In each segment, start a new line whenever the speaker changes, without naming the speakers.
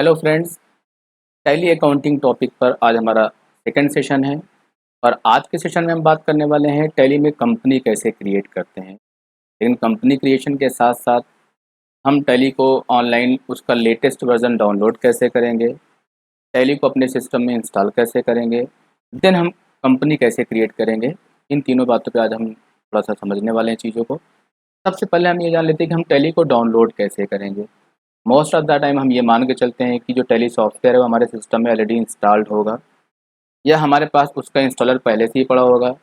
Hello friends, tally accounting topic पर आज हमारा सेकंड सेशन है। और आज के सेशन में हम बात करने वाले हैं टैली में कंपनी कैसे क्रिएट करते हैं। लेकिन कंपनी क्रिएशन के साथ साथ हम टैली को ऑनलाइन उसका लेटेस्ट वर्जन डाउनलोड कैसे करेंगे, टैली को अपने सिस्टम में इंस्टॉल कैसे करेंगे, देन हम कंपनी कैसे क्रिएट करेंगे। इन तीनों बातों पर आज हम थोड़ा सा समझने वाले हैं चीज़ों को। सबसे पहले हम ये जान लेते हैं कि हम टैली को डाउनलोड कैसे करेंगे। मोस्ट ऑफ द टाइम हम ये मान के चलते हैं कि जो टैली सॉफ्टवेयर है वो हमारे सिस्टम में ऑलरेडी इंस्टॉल्ड होगा या हमारे पास उसका इंस्टॉलर पहले से ही पड़ा होगा।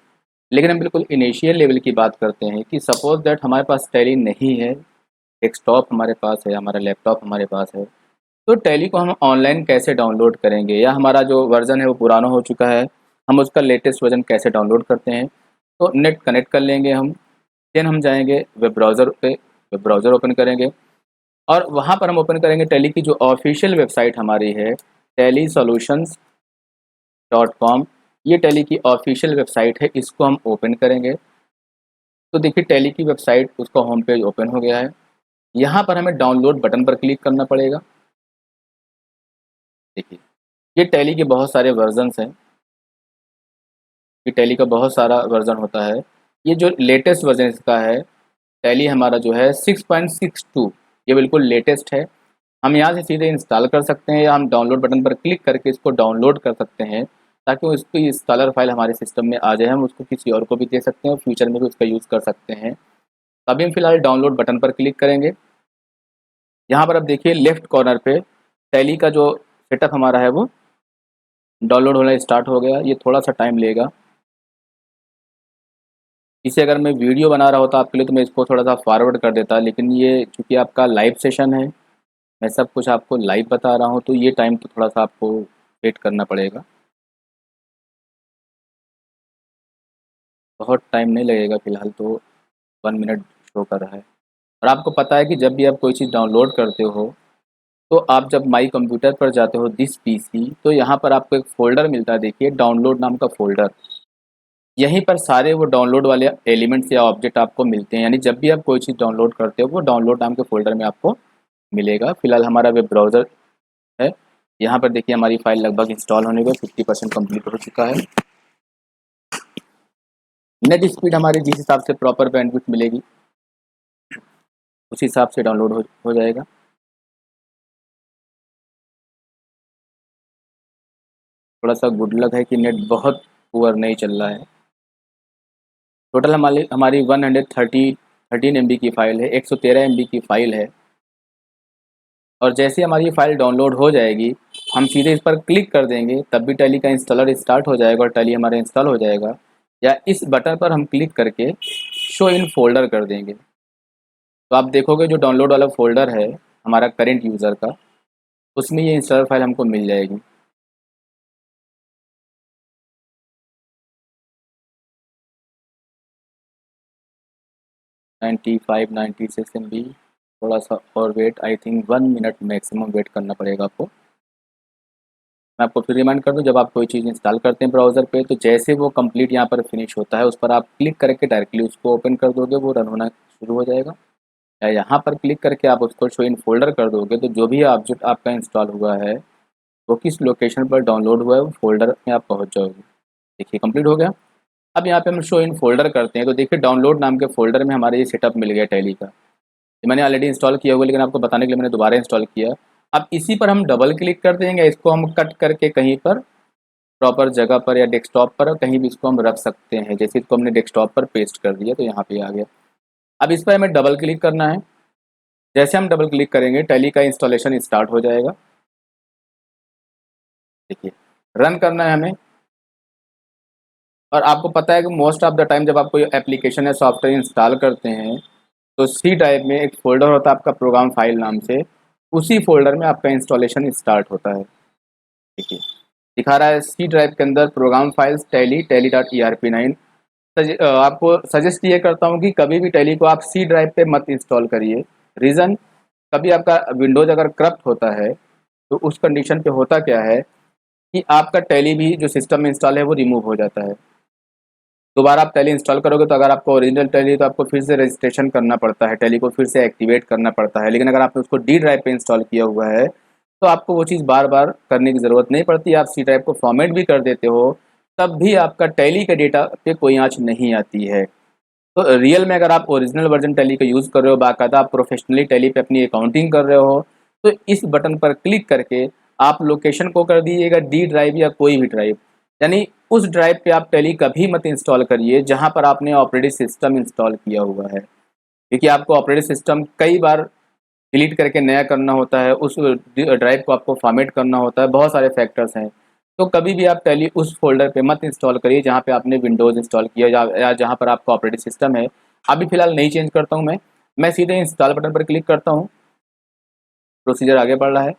लेकिन हम बिल्कुल इनिशियल लेवल की बात करते हैं कि सपोज दैट हमारे पास टैली नहीं है, डेस्कटॉप हमारे पास है, हमारा लैपटॉप हमारे पास है, तो टैली को हम ऑनलाइन कैसे डाउनलोड करेंगे, या हमारा जो वर्ज़न है वो पुराना हो चुका है, हम उसका लेटेस्ट वर्जन कैसे डाउनलोड करते हैं। तो नेट कनेक्ट कर लेंगे हम, देन हम जाएंगे वेब ब्राउज़र पे, वेब ब्राउज़र ओपन करेंगे और वहाँ पर हम ओपन करेंगे टैली की जो ऑफिशियल वेबसाइट हमारी है tellysolutions.com। ये टैली की ऑफिशियल वेबसाइट है, इसको हम ओपन करेंगे तो देखिए टैली की वेबसाइट, उसका होम पेज ओपन हो गया है। यहाँ पर हमें डाउनलोड बटन पर क्लिक करना पड़ेगा। देखिए ये टैली के बहुत सारे वर्जन्स हैं, ये टैली का बहुत सारा वर्जन होता है। ये जो लेटेस्ट वर्जन इसका है, टैली हमारा जो है 6.62, ये बिल्कुल लेटेस्ट है। हम यहाँ से सीधे इंस्टॉल कर सकते हैं या हम डाउनलोड बटन पर क्लिक करके इसको डाउनलोड कर सकते हैं ताकि उसकी इंस्टॉलर फाइल हमारे सिस्टम में आ जाए, हम उसको किसी और को भी दे सकते हैं और फ्यूचर में भी उसका यूज़ कर सकते हैं। तो अभी हम फिलहाल डाउनलोड बटन पर क्लिक करेंगे। यहाँ पर अब देखिए लेफ्ट कॉर्नर पे टैली का जो सेटअप हमारा है वो डाउनलोड होना स्टार्ट हो गया। ये थोड़ा सा टाइम लेगा। इसे अगर मैं वीडियो बना रहा होता आपके लिए तो मैं इसको थोड़ा सा फॉरवर्ड कर देता, लेकिन ये चूँकि आपका लाइव सेशन है, मैं सब कुछ आपको लाइव बता रहा हूँ, तो ये टाइम तो थोड़ा सा आपको वेट करना पड़ेगा। बहुत टाइम नहीं लगेगा, फ़िलहाल तो 1 मिनट शो कर रहा है। और आपको पता है कि जब भी आप कोई चीज़ डाउनलोड करते हो तो आप जब माई कंप्यूटर पर जाते हो दिस पीसी, तो यहाँ पर आपको एक फ़ोल्डर मिलता है, देखिए डाउनलोड नाम का फ़ोल्डर। यहीं पर सारे वो डाउनलोड वाले एलिमेंट्स या ऑब्जेक्ट आपको मिलते हैं, यानी जब भी आप कोई चीज़ डाउनलोड करते हो वो डाउनलोड नाम के फ़ोल्डर में आपको मिलेगा। फ़िलहाल हमारा वेब ब्राउज़र है। यहाँ पर देखिए हमारी फ़ाइल लगभग इंस्टॉल होने को 50% कंप्लीट हो चुका है। नेट स्पीड हमारी जिस हिसाब से प्रॉपर बैंडविड्थ मिलेगी उस हिसाब से डाउनलोड हो जाएगा। थोड़ा सा गुड लक है कि नेट बहुत पुअर नहीं चल रहा है। टोटल हमारी 113 MB की फ़ाइल है, 113 MB की फ़ाइल है। और जैसे हमारी ये फ़ाइल डाउनलोड हो जाएगी, हम सीधे इस पर क्लिक कर देंगे, तब भी टैली का इंस्टॉलर स्टार्ट हो जाएगा और टैली हमारा इंस्टॉल हो जाएगा। या इस बटन पर हम क्लिक करके शो इन फ़ोल्डर कर देंगे, तो आप देखोगे जो डाउनलोड वाला फ़ोल्डर है हमारा करेंट यूज़र का, उसमें ये इंस्टॉलर फाइल हमको मिल जाएगी। Ninety 96 MB। थोड़ा सा और wait, I think 1 minute maximum wait करना पड़ेगा आपको। मैं आपको फिर रिमाइंड कर दूं, जब आप कोई चीज़ इंस्टॉल करते हैं ब्राउज़र पे, तो जैसे वो कंप्लीट यहाँ पर फिनिश होता है उस पर आप क्लिक करके डायरेक्टली उसको ओपन कर दोगे, वो रन होना शुरू हो जाएगा। या यहाँ पर क्लिक करके आप उसको शो इन फोल्डर कर दोगे, तो जो भी ऑब्जेक्ट आपका इंस्टॉल हुआ है वो किस लोकेशन पर डाउनलोड हुआ है वो फोल्डर में आप पहुँच जाओगे। देखिए कंप्लीट हो गया। अब यहाँ पे हम शो इन फोल्डर करते हैं तो देखिए डाउनलोड नाम के फोल्डर में हमारे ये सेटअप मिल गया टैली का। ये मैंने ऑलरेडी इंस्टॉल किया हुआ, लेकिन आपको बताने के लिए मैंने दोबारा इंस्टॉल किया। अब इसी पर हम डबल क्लिक कर देंगे, इसको हम कट करके कहीं पर प्रॉपर जगह पर या डेस्कटॉप पर कहीं भी इसको हम रख सकते हैं। जैसे इसको हमने डेस्कटॉप पर पेस्ट कर दिया तो यहाँ पे आ गया। अब इस पर हमें डबल क्लिक करना है। जैसे हम डबल क्लिक करेंगे टैली का इंस्टॉलेशन स्टार्ट हो जाएगा। देखिए रन करना है हमें। और आपको पता है कि मोस्ट ऑफ द टाइम जब आप कोई एप्लीकेशन या सॉफ्टवेयर इंस्टॉल करते हैं तो सी ड्राइव में एक फ़ोल्डर होता है आपका प्रोग्राम फाइल नाम से, उसी फोल्डर में आपका इंस्टॉलेशन स्टार्ट होता है। देखिए दिखा रहा है सी ड्राइव के अंदर प्रोग्राम फाइल्स tally.erp9। आपको सजेस्ट ये करता हूँ कि कभी भी टैली को आप सी ड्राइव पे मत इंस्टॉल करिए। रीज़न, कभी आपका विंडोज़ अगर करप्ट होता है तो उस कंडीशन पे होता क्या है कि आपका टैली भी जो सिस्टम में इंस्टॉल है वो रिमूव हो जाता है। दोबारा आप टैली इंस्टॉल करोगे तो अगर आपको ओरिजिनल टैली तो आपको फिर से रजिस्ट्रेशन करना पड़ता है, टैली को फिर से एक्टिवेट करना पड़ता है। लेकिन अगर आपने उसको डी ड्राइव पे इंस्टॉल किया हुआ है तो आपको वो चीज़ बार बार करने की ज़रूरत नहीं पड़ती। आप सी ड्राइव को फॉर्मेट भी कर देते हो, तब भी आपका टैली के डेटा पे कोई आँच नहीं आती है। तो रियल में अगर आप ओरिजिनल वर्जन टैली का यूज़ कर रहे हो, बाकायदा आप प्रोफेशनली टैली पे अपनी अकाउंटिंग कर रहे हो, तो इस बटन पर क्लिक करके आप लोकेशन को कर दीजिएगा डी ड्राइव या कोई भी ड्राइव, यानी उस ड्राइव पे आप टैली कभी मत इंस्टॉल करिए जहाँ पर आपने ऑपरेटिंग सिस्टम इंस्टॉल किया हुआ है, क्योंकि आपको ऑपरेटिंग सिस्टम कई बार डिलीट करके नया करना होता है, उस ड्राइव को आपको फॉर्मेट करना होता है, बहुत सारे फैक्टर्स हैं। तो कभी भी आप टैली उस फ़ोल्डर पे मत इंस्टॉल करिए जहाँ पे आपने विंडोज़ इंस्टॉल किया या जहाँ पर आपका ऑपरेटिंग सिस्टम है। अभी फ़िलहाल नहीं चेंज करता हूँ मैं सीधे इंस्टॉल बटन पर क्लिक करता हूँ, प्रोसीजर आगे बढ़ रहा है।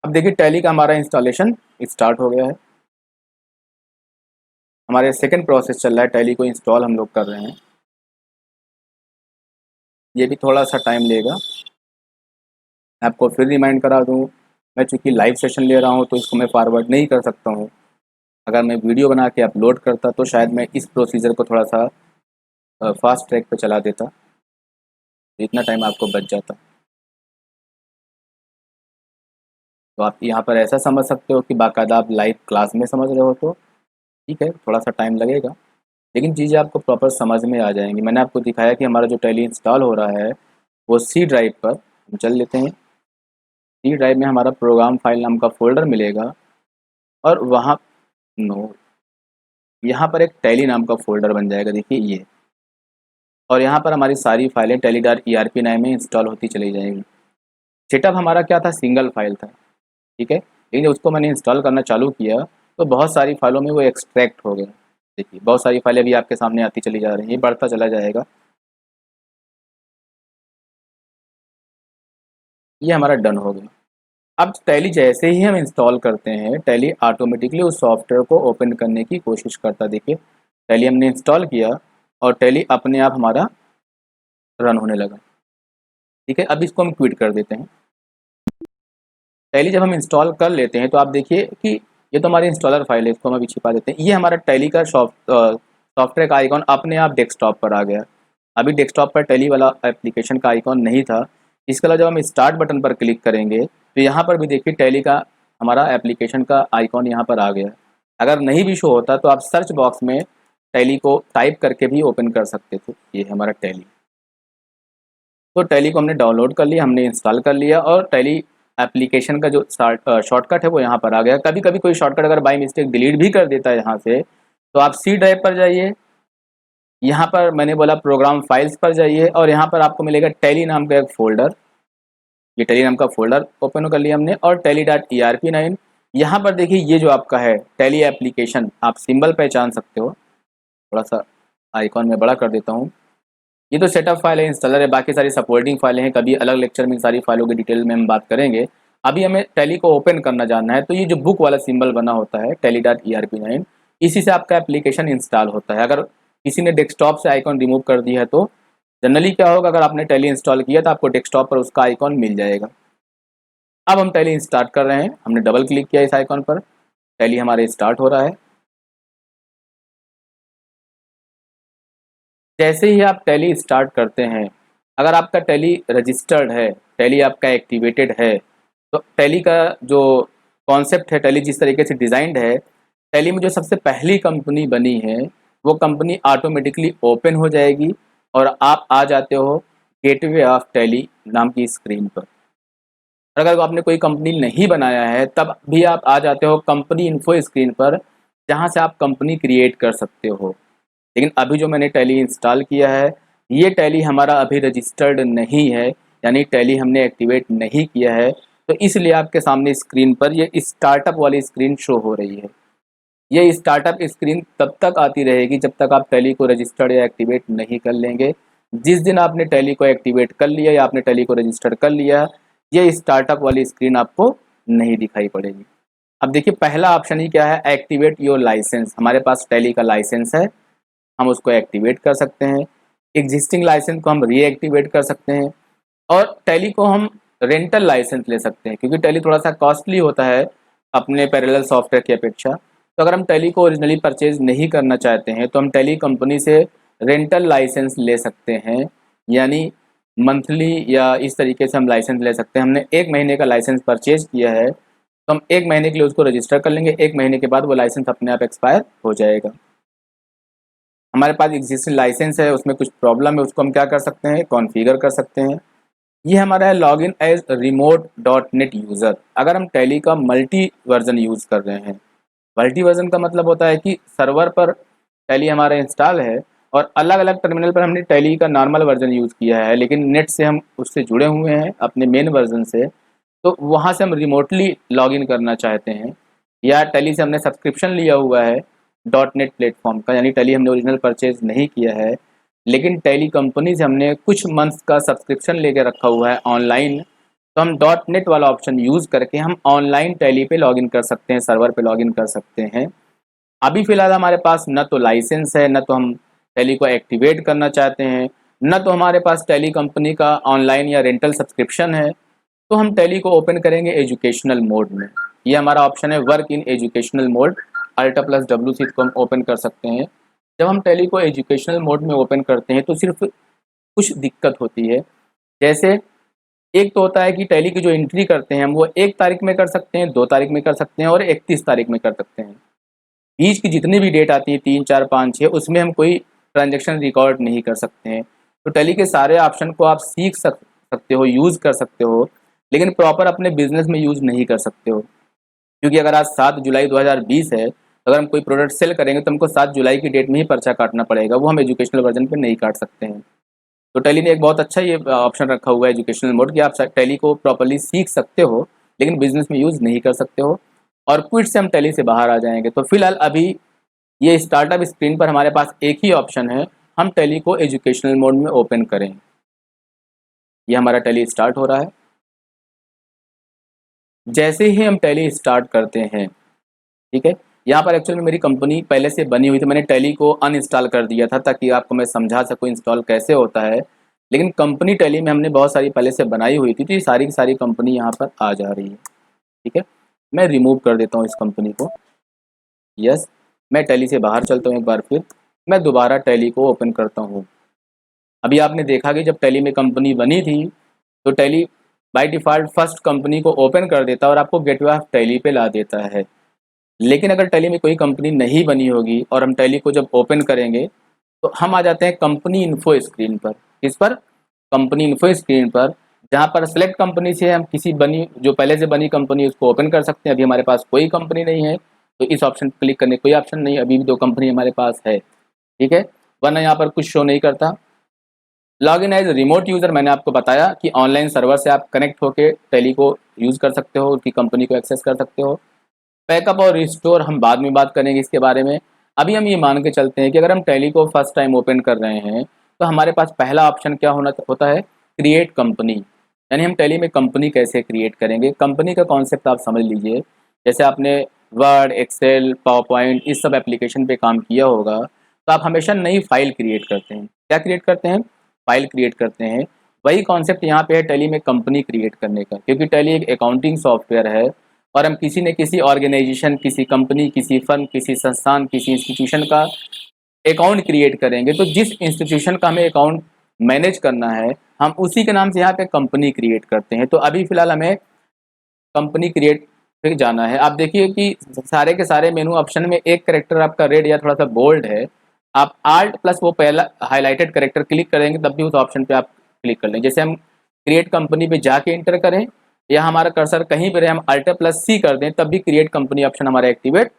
अब देखिए टैली का हमारा इंस्टॉलेशन स्टार्ट हो गया है। हमारे सेकंड प्रोसेस चल रहा है, टैली को इंस्टॉल हम लोग कर रहे हैं। ये भी थोड़ा-सा टाइम लेगा। मैं आपको फिर रिमाइंड करा दूँ, मैं चूँकि लाइव सेशन ले रहा हूँ तो इसको मैं फॉरवर्ड नहीं कर सकता हूँ। अगर मैं वीडियो बना के अपलोड करता तो शायद मैं इस प्रोसीजर को थोड़ा-सा फास्ट ट्रैक पे चला देता, तो इतना टाइम आपको बच जाता। तो आप यहाँ पर ऐसा समझ सकते हो कि बाकायदा आप लाइव क्लास में समझ रहे हो तो ठीक है, थोड़ा-सा टाइम लगेगा, लेकिन चीज़ें आपको प्रॉपर समझ में आ जाएँगी। मैंने आपको दिखाया कि हमारा जो टैली इंस्टॉल हो रहा है, वो सी ड्राइव पर हम चल लेते हैं। सी ड्राइव में हमारा प्रोग्राम फाइल नाम का फ़ोल्डर मिलेगा और वहाँ नो यहाँ पर एक टैली नाम का फ़ोल्डर बन जाएगा, देखिए ये। और यहाँ पर हमारी सारी फाइलें tally.erp9 में इंस्टॉल होती चली जाएंगी। सेटअप हमारा क्या था, सिंगल फाइल था, ठीक है, लेकिन जब उसको मैंने इंस्टॉल करना चालू किया तो बहुत सारी फाइलों में वो एक्सट्रैक्ट हो गया। देखिए बहुत सारी फाइलें अभी आपके सामने आती चली जा रही हैं, ये बढ़ता चला जाएगा। ये हमारा डन हो गया। अब टैली जैसे ही हम इंस्टॉल करते हैं, टैली ऑटोमेटिकली उस सॉफ्टवेयर को ओपन करने की कोशिश करता है। देखिए टैली हमने इंस्टॉल किया और टैली अपने आप हमारा रन होने लगा, ठीक है। अब इसको हम क्विट कर देते हैं। टैली जब हम इंस्टॉल कर लेते हैं तो आप देखिए कि ये तो हमारी इंस्टॉलर फाइल है, इसको हम अभी छिपा देते हैं। ये हमारा टैली का सॉफ्टवेयर का आइकॉन अपने आप डेस्कटॉप पर आ गया। अभी डेस्कटॉप पर टैली वाला एप्लीकेशन का आइकॉन नहीं था। इसके अलावा जब हम स्टार्ट बटन पर क्लिक करेंगे तो यहाँ पर भी देखिए टैली का हमारा एप्लीकेशन का आइकॉन यहाँ पर आ गया। अगर नहीं भी शो होता तो आप सर्च बॉक्स में टैली को टाइप करके भी ओपन कर सकते थे। ये हमारा टैली, तो टैली को हमने डाउनलोड कर लिया, हमने इंस्टॉल कर लिया और टैली एप्लीकेशन का जो शॉर्टकट है वो यहाँ पर आ गया। कभी कभी कोई शॉर्टकट अगर बाई मिस्टेक डिलीट भी कर देता है यहाँ से, तो आप सी ड्राइव पर जाइए, यहाँ पर मैंने बोला प्रोग्राम फाइल्स पर जाइए और यहाँ पर आपको मिलेगा टैली नाम का एक फ़ोल्डर। ये टैली नाम का फ़ोल्डर ओपन कर लिया हमने और tally.erp9 यहाँ पर देखिए ये जो आपका है टैली एप्लीकेशन, आप सिंबल पहचान सकते हो। थोड़ा सा आइकॉन में बड़ा कर देता हूँ। ये तो सेटअप फाइल है, इंस्टॉलर है, बाकी सारी सपोर्टिंग फाइलें हैं। कभी अलग लेक्चर में इन सारी फाइलों की डिटेल में हम बात करेंगे। अभी हमें टैली को ओपन करना जानना है, तो ये जो बुक वाला सिंबल बना होता है tally.erp9, इसी से आपका एप्लीकेशन इंस्टॉल होता है। अगर किसी ने डेस्कटॉप से आइकॉन रिमूव कर दिया है तो जनरली क्या होगा, अगर आपने टैली इंस्टॉल किया तो आपको डेस्कटॉप पर उसका आइकॉन मिल जाएगा। अब हम टैली स्टार्ट कर रहे हैं, हमने डबल क्लिक किया इस आइकॉन पर, टैली हमारे स्टार्ट हो रहा है। जैसे ही आप टैली स्टार्ट करते हैं, अगर आपका टैली रजिस्टर्ड है, टैली आपका एक्टिवेटेड है, तो टैली का जो कॉन्सेप्ट है, टैली जिस तरीके से डिज़ाइंड है, टैली में जो सबसे पहली कंपनी बनी है वो कंपनी ऑटोमेटिकली ओपन हो जाएगी और आप आ जाते हो गेटवे ऑफ टैली नाम की स्क्रीन पर। अगर आपने कोई कंपनी नहीं बनाया है तब भी आप आ जाते हो कंपनी इन्फो स्क्रीन पर, जहाँ से आप कंपनी क्रिएट कर सकते हो। लेकिन अभी जो मैंने टैली इंस्टॉल किया है, ये टैली हमारा अभी रजिस्टर्ड नहीं है, यानी टैली हमने एक्टिवेट नहीं किया है, तो इसलिए आपके सामने स्क्रीन पर ये स्टार्टअप वाली स्क्रीन शो हो रही है। ये स्टार्टअप स्क्रीन तब तक आती रहेगी जब तक आप टैली को रजिस्टर्ड या एक्टिवेट नहीं कर लेंगे। जिस दिन आपने टैली को एक्टिवेट कर लिया या आपने टैली को रजिस्टर्ड कर लिया, ये स्टार्टअप वाली स्क्रीन आपको नहीं दिखाई पड़ेगी। अब देखिए पहला ऑप्शन ही क्या है, एक्टिवेट योर लाइसेंस। हमारे पास टैली का लाइसेंस है, हम उसको एक्टिवेट कर सकते हैं। एग्जिस्टिंग लाइसेंस को हम रीएक्टिवेट कर सकते हैं और टैली को हम रेंटल लाइसेंस ले सकते हैं, क्योंकि टैली थोड़ा सा कॉस्टली होता है अपने पैरेलल सॉफ्टवेयर की अपेक्षा। तो अगर हम टैली को ओरिजिनली परचेज नहीं करना चाहते हैं तो हम टैली कंपनी से रेंटल लाइसेंस ले सकते हैं, यानी मंथली या इस तरीके से हम लाइसेंस ले सकते हैं। हमने 1 महीने का लाइसेंस परचेज किया है तो हम 1 महीने के लिए उसको रजिस्टर कर लेंगे, 1 महीने के बाद वो लाइसेंस अपने आप एक्सपायर हो जाएगा। हमारे पास एग्जिस्टिंग लाइसेंस है, उसमें कुछ प्रॉब्लम है, उसको हम क्या कर सकते हैं, कॉन्फ़िगर कर सकते हैं। ये हमारा है login as remote dot net user. अगर हम टैली का मल्टी वर्जन यूज़ कर रहे हैं, मल्टी वर्जन का मतलब होता है कि सर्वर पर टैली हमारा इंस्टॉल है और अलग अलग टर्मिनल पर हमने टैली का नॉर्मल वर्जन यूज़ किया है, लेकिन नेट से हम उससे जुड़े हुए हैं अपने मेन वर्जन से, तो वहाँ से हम रिमोटली लॉगिन करना चाहते हैं, या टैली से हमने सब्सक्रिप्शन लिया हुआ है डॉट नेट प्लेटफॉर्म का, यानी टैली हमने ओरिजिनल परचेज नहीं किया है, लेकिन टैली कंपनी से हमने कुछ मंथ्स का सब्सक्रिप्शन लेके रखा हुआ है ऑनलाइन, तो हम डॉट नेट वाला ऑप्शन यूज़ करके हम ऑनलाइन टैली पे लॉगिन कर सकते हैं, सर्वर पे लॉगिन कर सकते हैं। अभी फ़िलहाल हमारे पास न तो लाइसेंस है, न तो हम टैली को एक्टिवेट करना चाहते हैं, न तो हमारे पास टैली कंपनी का ऑनलाइन या रेंटल सब्सक्रिप्शन है, तो हम टैली को ओपन करेंगे एजुकेशनल मोड में। ये हमारा ऑप्शन है work in educational mode, Alt+W से इसको हम ओपन कर सकते हैं। जब हम टैली को एजुकेशनल मोड में ओपन करते हैं तो सिर्फ कुछ दिक्कत होती है। जैसे एक तो होता है कि टैली की जो एंट्री करते हैं हम वो 1 तारीख में कर सकते हैं, 2 तारीख में कर सकते हैं और 31 तारीख में कर सकते हैं। बीच की जितनी भी डेट आती है 3, 4, 5, 6 उसमें हम कोई ट्रांजैक्शन रिकॉर्ड नहीं कर सकते हैं। तो टैली के सारे ऑप्शन को आप सीख सकते हो, यूज़ कर सकते हो, लेकिन प्रॉपर अपने बिज़नेस में यूज़ नहीं कर सकते हो। क्योंकि अगर आज 7 जुलाई 2020 है, अगर हम कोई प्रोडक्ट सेल करेंगे तो हमको 7 जुलाई की डेट में ही पर्चा काटना पड़ेगा, वो हम एजुकेशनल वर्जन पे नहीं काट सकते हैं। तो टैली ने एक बहुत अच्छा ये ऑप्शन रखा हुआ है एजुकेशनल मोड कि आप टैली को प्रॉपर्ली सीख सकते हो, लेकिन बिज़नेस में यूज़ नहीं कर सकते हो, और क्विट से हम टैली से बाहर आ जाएँगे। तो फिलहाल अभी ये स्टार्टअप स्क्रीन पर हमारे पास एक ही ऑप्शन है, हम टैली को एजुकेशनल मोड में ओपन करें। ये हमारा टैली स्टार्ट हो रहा है। जैसे ही हम टैली स्टार्ट करते हैं, ठीक है, यहाँ पर एक्चुअल में मेरी कंपनी पहले से बनी हुई थी, मैंने टैली को अनइंस्टॉल कर दिया था ताकि आपको मैं समझा सकूँ इंस्टॉल कैसे होता है। लेकिन कंपनी टैली में हमने बहुत सारी पहले से बनाई हुई थी, तो ये सारी की सारी कंपनी यहाँ पर आ जा रही है। ठीक है, मैं रिमूव कर देता हूँ इस कंपनी को। यस, मैं टैली से बाहर चलता हूँ एक बार फिर, मैं दोबारा टैली को ओपन करता हूँ। अभी आपने देखा कि जब टैली में कंपनी बनी थी तो tally by default first company को ओपन कर देता है और आपको गेटवे ऑफ टैली पे ला देता है। लेकिन अगर टैली में कोई कंपनी नहीं बनी होगी और हम टैली को जब ओपन करेंगे तो हम आ जाते हैं कंपनी इन्फो स्क्रीन पर। किस पर? कंपनी इन्फो स्क्रीन पर, जहाँ पर सेलेक्ट कंपनी से हम किसी बनी जो पहले से बनी कंपनी उसको ओपन कर सकते हैं। अभी हमारे पास कोई कंपनी नहीं है तो इस ऑप्शन पर क्लिक करने कोई ऑप्शन नहीं, अभी भी 2 कंपनी हमारे पास है। ठीक है, वरना यहाँ पर कुछ शो नहीं करता। लॉगिन एज रिमोट यूज़र, मैंने आपको बताया कि ऑनलाइन सर्वर से आप कनेक्ट होकर टैली को यूज़ कर सकते हो, उनकी कंपनी को एक्सेस कर सकते हो। बैकअप और रिस्टोर हम बाद में बात करेंगे इसके बारे में। अभी हम ये मान के चलते हैं कि अगर हम टैली को फर्स्ट टाइम ओपन कर रहे हैं तो हमारे पास पहला ऑप्शन क्या होता है, क्रिएट कंपनी। यानी हम टैली में कंपनी कैसे क्रिएट करेंगे। कंपनी का कॉन्सेप्ट आप समझ लीजिए, जैसे आपने वर्ड, एक्सेल, पावर पॉइंट इस सब एप्लीकेशन पे काम किया होगा, तो आप हमेशा नई फाइल क्रिएट करते हैं। क्या क्रिएट करते हैं? फाइल क्रिएट करते हैं। वही कॉन्सेप्ट यहाँ पे है टैली में कंपनी क्रिएट करने का, क्योंकि टैली एक अकाउंटिंग सॉफ्टवेयर है और हम किसी न किसी ऑर्गेनाइजेशन, किसी कंपनी, किसी फर्म, किसी संस्थान, किसी इंस्टीट्यूशन का अकाउंट क्रिएट करेंगे, तो जिस इंस्टीट्यूशन का हमें अकाउंट मैनेज करना है हम उसी के नाम से यहाँ पे कंपनी क्रिएट करते हैं। तो अभी फ़िलहाल हमें कंपनी क्रिएट पे जाना है। आप देखिए कि सारे के सारे मेनू ऑप्शन में एक कैरेक्टर आपका रेड या थोड़ा सा बोल्ड है, आप आल्ट प्लस वो पहला हाईलाइटेड कैरेक्टर क्लिक करेंगे तब भी उस ऑप्शन पे आप क्लिक कर लें। जैसे हम क्रिएट कंपनी पे जाके इंटर करें या हमारा कर्सर कहीं पर हम Alt+C कर दें तब भी क्रिएट कंपनी ऑप्शन हमारा एक्टिवेट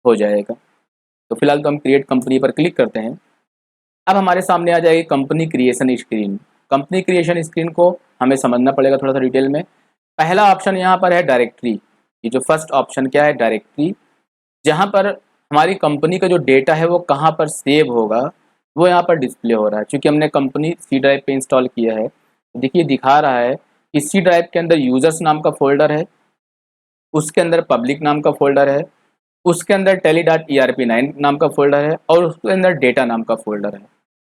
हो जाएगा। तो फिलहाल तो हम क्रिएट कंपनी पर क्लिक करते हैं। अब हमारे सामने आ जाएगी company creation screen. Company creation screen को हमें समझना पड़ेगा थोड़ा सा डिटेल में। पहला ऑप्शन यहाँ पर है डायरेक्टरी। ये जो फर्स्ट ऑप्शन क्या है, डायरेक्टरी, जहाँ पर हमारी कंपनी का जो डेटा है वो कहाँ पर सेव होगा वो यहाँ पर डिस्प्ले हो रहा है। क्योंकि हमने कंपनी सी ड्राइव पे इंस्टॉल किया है, देखिए दिखा रहा है कि सी ड्राइव के अंदर यूजर्स नाम का फोल्डर है, उसके अंदर पब्लिक नाम का फोल्डर है, उसके अंदर tally.erp9 नाम का फोल्डर है और उसके अंदर डेटा नाम का फोल्डर है।